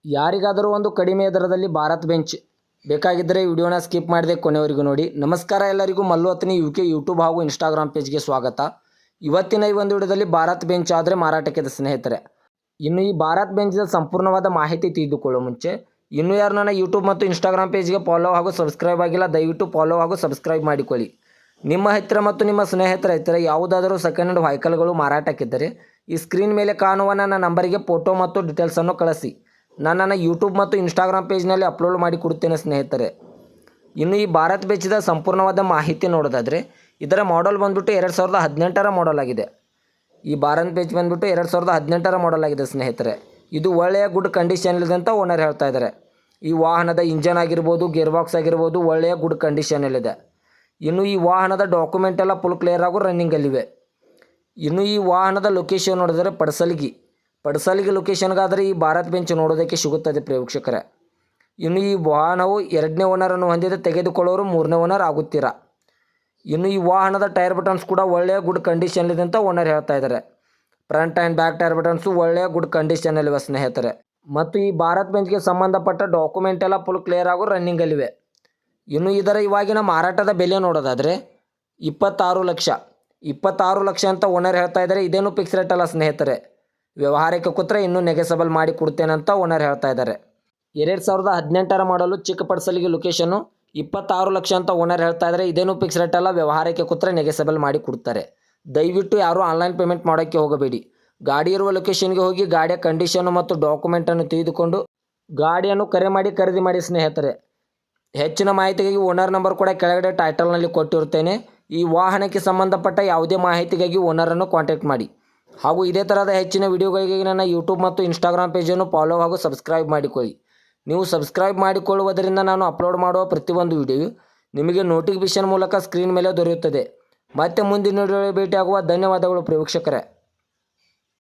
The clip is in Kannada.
ಯಾರಿಗಾದರೂ ಒಂದು ಕಡಿಮೆ ದರದಲ್ಲಿ ಭಾರತ್ ಬೆಂಚ್ ಬೇಕಾಗಿದ್ದರೆ ವಿಡಿಯೋನ ಸ್ಕಿಪ್ ಮಾಡದೆ ಕೊನೆವರೆಗೂ ನೋಡಿ. ನಮಸ್ಕಾರ ಎಲ್ಲರಿಗೂ, ಮಲ್ಲು ಅತ್ನಿ UK ಯೂಟ್ಯೂಬ್ ಹಾಗೂ ಇನ್ಸ್ಟಾಗ್ರಾಮ್ ಪೇಜ್ಗೆ ಸ್ವಾಗತ. ಇವತ್ತಿನ ಈ ಒಂದು ವಿಡಿಯೋದಲ್ಲಿ ಭಾರತ್ ಬೆಂಚ್ ಆದರೆ ಮಾರಾಟಕ್ಕೆ ಸ್ನೇಹಿತರೆ. ಇನ್ನು ಈ ಭಾರತ್ ಬೆಂಚ್ನ ಸಂಪೂರ್ಣವಾದ ಮಾಹಿತಿ ತಿಳಿದುಕೊಳ್ಳೋ ಮುಂಚೆ ಇನ್ನೂ ಯಾರು ನನ್ನ ಯೂಟ್ಯೂಬ್ ಮತ್ತು ಇನ್ಸ್ಟಾಗ್ರಾಮ್ ಪೇಜ್ಗೆ ಫಾಲೋ ಹಾಗೂ ಸಬ್ಸ್ಕ್ರೈಬ್ ಆಗಿಲ್ಲ, ದಯವಿಟ್ಟು ಫಾಲೋ ಹಾಗೂ ಸಬ್ಸ್ಕ್ರೈಬ್ ಮಾಡಿಕೊಳ್ಳಿ. ನಿಮ್ಮ ಹತ್ತಿರ ಮತ್ತು ನಿಮ್ಮ ಸ್ನೇಹಿತರ ಹತ್ತಿರ ಯಾವುದಾದರೂ ಸೆಕೆಂಡ್ ಹ್ಯಾಂಡ್ ವೆಹಿಕಲ್ಗಳು ಮಾರಾಟಕ್ಕಿದ್ದರೆ ಈ ಸ್ಕ್ರೀನ್ ಮೇಲೆ ಕಾಣುವ ನನ್ನ ನಂಬರಿಗೆ ಫೋಟೋ ಮತ್ತು ಡೀಟೇಲ್ಸನ್ನು ಕಳಿಸಿ. ನಾನು ನನ್ನ ಯೂಟ್ಯೂಬ್ ಮತ್ತು ಇನ್ಸ್ಟಾಗ್ರಾಮ್ ಪೇಜ್ನಲ್ಲಿ ಅಪ್ಲೋಡ್ ಮಾಡಿ ಕೊಡುತ್ತೇನೆ ಸ್ನೇಹಿತರೆ. ಇನ್ನು ಈ ಭಾರತ್ ಬೆಂಚ್ದ ಸಂಪೂರ್ಣವಾದ ಮಾಹಿತಿ ನೋಡೋದಾದರೆ ಇದರ ಮಾಡೆಲ್ ಬಂದುಬಿಟ್ಟು 2018ರ ಮಾಡೆಲ್ ಆಗಿದೆ. ಈ ಭಾರತ್ ಬೆಂಚ್ ಬಂದುಬಿಟ್ಟು 2018ರ ಮಾಡೆಲ್ ಆಗಿದೆ ಸ್ನೇಹಿತರೆ. ಇದು ಒಳ್ಳೆಯ ಗುಡ್ ಕಂಡೀಷನಲ್ಲಿದೆ ಅಂತ ಓನರ್ ಹೇಳ್ತಾ ಇದ್ದಾರೆ. ಈ ವಾಹನದ ಇಂಜನ್ ಆಗಿರ್ಬೋದು, ಗೇರ್ ಬಾಕ್ಸ್ ಆಗಿರ್ಬೋದು ಒಳ್ಳೆಯ ಗುಡ್ ಕಂಡೀಷನಲ್ಲಿದೆ. ಇನ್ನು ಈ ವಾಹನದ ಡಾಕ್ಯುಮೆಂಟ್ ಎಲ್ಲ ಫುಲ್ ಕ್ಲಿಯರ್ ಆಗೋ ರನ್ನಿಂಗಲ್ಲಿವೆ. ಇನ್ನು ಈ ವಾಹನದ ಲೊಕೇಶನ್ ನೋಡಿದರೆ ಪಡಸಲ್ಗಿ ಲೊಕೇಶನ್ಗಾದರೆ ಈ ಭಾರತ್ ಬೆಂಚ್ ನೋಡೋದಕ್ಕೆ ಸಿಗುತ್ತದೆ ಪ್ರೇಕ್ಷಕರೇ. ಇನ್ನು ಈ ವಾಹನವು 2ನೇ ಓನರನ್ನು ಹೊಂದಿದೆ, ತೆಗೆದುಕೊಳ್ಳೋರು 3ನೇ ಓನರ್ ಆಗುತ್ತೀರಾ. ಇನ್ನು ಈ ವಾಹನದ ಟೈರ್ ಬಟನ್ಸ್ ಕೂಡ ಒಳ್ಳೆಯ ಗುಡ್ ಕಂಡೀಷನ್ಲಿದೆ ಅಂತ ಓನರ್ ಹೇಳ್ತಾ ಇದ್ದಾರೆ. Front and back tyre buttons ಒಳ್ಳೆಯ ಗುಡ್ ಕಂಡೀಷನಲ್ಲಿವೆ ಸ್ನೇಹಿತರೆ. ಮತ್ತು ಈ ಭಾರತ್ ಬೆಂಚ್ಗೆ ಸಂಬಂಧಪಟ್ಟ ಡಾಕ್ಯುಮೆಂಟ್ ಎಲ್ಲ ಫುಲ್ ಕ್ಲಿಯರ್ ಆಗೋ ರನ್ನಿಂಗಲ್ಲಿವೆ. ಇನ್ನು ಇದರ ಇವಾಗಿನ ಮಾರಾಟದ ಬೆಲೆ ನೋಡೋದಾದರೆ 26 ಲಕ್ಷ ಅಂತ ಓನರ್ ಹೇಳ್ತಾ ಇದ್ದಾರೆ. ಇದೇನು ಫಿಕ್ಸ್ ರೇಟ್ ಅಲ್ಲ ಸ್ನೇಹಿತರೆ. ವ್ಯವಹಾರಕ್ಕೆ ಕೂತ್ರೆ ಇನ್ನೂ ನೆಗೆಸಬಲ್ ಮಾಡಿ ಕೊಡ್ತೇನೆ ಅಂತ ಓನರ್ ಹೇಳ್ತಾ ಇದ್ದಾರೆ. 2018ರ ಮಾಡಲು ಚಿಕ್ಕ ಪಡಸಲಿಗೆ ಲೊಕೇಶನ್ನು 26 ಲಕ್ಷ ಅಂತ ಓನರ್ ಹೇಳ್ತಾ ಇದ್ದಾರೆ. ಇದೇನು ಫಿಕ್ಸ್ ರೇಟ್ ಅಲ್ಲ, ವ್ಯವಹಾರಕ್ಕೆ ಕೂತ್ರೆ ನೆಗೆಸಬಲ್ ಮಾಡಿ ಕೊಡ್ತಾರೆ. ದಯವಿಟ್ಟು ಯಾರೂ ಆನ್ಲೈನ್ ಪೇಮೆಂಟ್ ಮಾಡೋಕ್ಕೆ ಹೋಗಬೇಡಿ. ಗಾಡಿ ಇರುವ ಲೊಕೇಶನ್ಗೆ ಹೋಗಿ ಗಾಡಿಯ ಕಂಡೀಷನ್ನು ಮತ್ತು ಡಾಕ್ಯುಮೆಂಟನ್ನು ತಿಳಿದುಕೊಂಡು ಗಾಡಿಯನ್ನು ಕರೆ ಮಾಡಿ ಖರೀದಿ ಮಾಡಿ ಸ್ನೇಹಿತರೆ. ಹೆಚ್ಚಿನ ಮಾಹಿತಿಗಾಗಿ ಓನರ್ ನಂಬರ್ ಕೂಡ ಕೆಳಗಡೆ ಟೈಟಲ್ನಲ್ಲಿ ಕೊಟ್ಟಿರುತ್ತೇನೆ. ಈ ವಾಹನಕ್ಕೆ ಸಂಬಂಧಪಟ್ಟ ಯಾವುದೇ ಮಾಹಿತಿಗಾಗಿ ಓನರನ್ನು ಕಾಂಟ್ಯಾಕ್ಟ್ ಮಾಡಿ. ಹಾಗೂ ಇದೇ ಥರದ ಹೆಚ್ಚಿನ ವಿಡಿಯೋಗಳಿಗಾಗಿ ನನ್ನ ಯೂಟ್ಯೂಬ್ ಮತ್ತು ಇನ್ಸ್ಟಾಗ್ರಾಮ್ ಪೇಜನ್ನು ಫಾಲೋ ಹಾಗೂ ಸಬ್ಸ್ಕ್ರೈಬ್ ಮಾಡಿಕೊಳ್ಳಿ. ನೀವು ಸಬ್ಸ್ಕ್ರೈಬ್ ಮಾಡಿಕೊಳ್ಳುವುದರಿಂದ ನಾನು ಅಪ್ಲೋಡ್ ಮಾಡುವ ಪ್ರತಿಯೊಂದು ವಿಡಿಯೋ ನಿಮಗೆ ನೋಟಿಫಿಕೇಷನ್ ಮೂಲಕ ಸ್ಕ್ರೀನ್ ಮೇಲೆ ದೊರೆಯುತ್ತದೆ. ಮತ್ತೆ ಮುಂದಿನ ವಿಡಿಯೋದಲ್ಲಿ ಭೇಟಿಯಾಗುವ. ಧನ್ಯವಾದಗಳು ಪ್ರೇಕ್ಷಕರೇ.